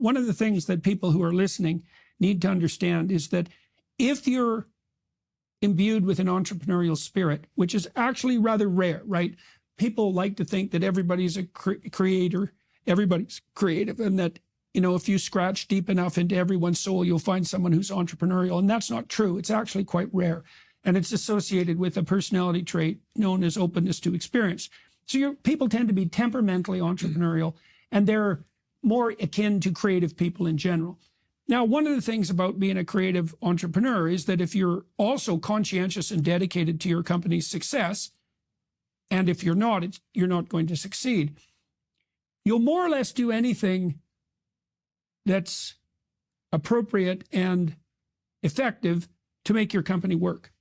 one of the things that people who are listening need to understand is that if you're imbued with an entrepreneurial spirit, which is actually rather rare, right? People like to think that everybody's a creator, everybody's creative, and that, you know, if you scratch deep enough into everyone's soul, you'll find someone who's entrepreneurial. And that's not true. It's actually quite rare. And it's associated with a personality trait known as openness to experience. So people tend to be temperamentally entrepreneurial, and they're more akin to creative people in general. Now, one of the things about being a creative entrepreneur is that if you're also conscientious and dedicated to your company's success, and if you're not, you're not going to succeed, you'll more or less do anything that's appropriate and effective to make your company work.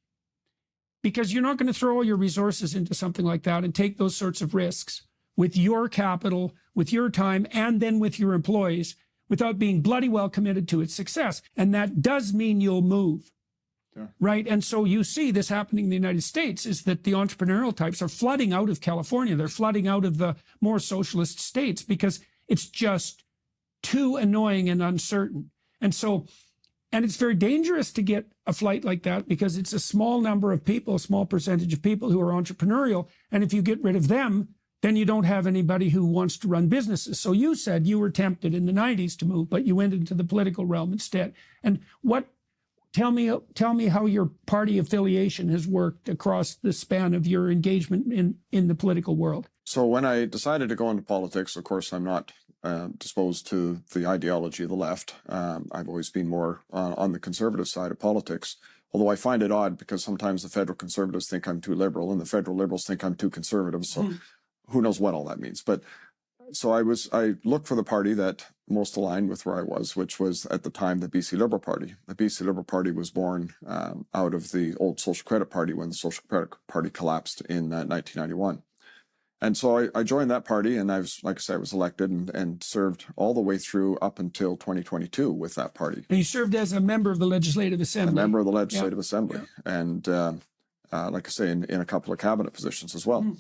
Because you're not going to throw all your resources into something like that and take those sorts of risks with your capital, with your time, and then with your employees without being bloody well committed to its success. And that does mean you'll move, right? And so you see this happening in the United States, is that the entrepreneurial types are flooding out of California. They're flooding out of the more socialist states because it's just too annoying and uncertain. And so, and it's very dangerous to get a flight like that because it's a small number of people, a small percentage of people who are entrepreneurial. And if you get rid of them, then you don't have anybody who wants to run businesses. So you said you were tempted in the 90s to move, but you went into the political realm instead. And tell me how your party affiliation has worked across the span of your engagement in the political world. So when I decided to go into politics, of course, I'm not disposed to the ideology of the left. I've always been more on the conservative side of politics, although I find it odd because sometimes the federal conservatives think I'm too liberal and the federal liberals think I'm too conservative. So who knows what all that means. But so I looked for the party that most aligned with where I was, which was at the time the BC Liberal Party. The BC Liberal Party was born out of the old Social Credit Party when the Social Credit Party collapsed in 1991. And so I joined that party, and like I said, I was elected and served all the way through up until 2022 with that party. And you served as a member of the Legislative Assembly. A member of the Legislative Assembly. And like I say, in a couple of cabinet positions as well.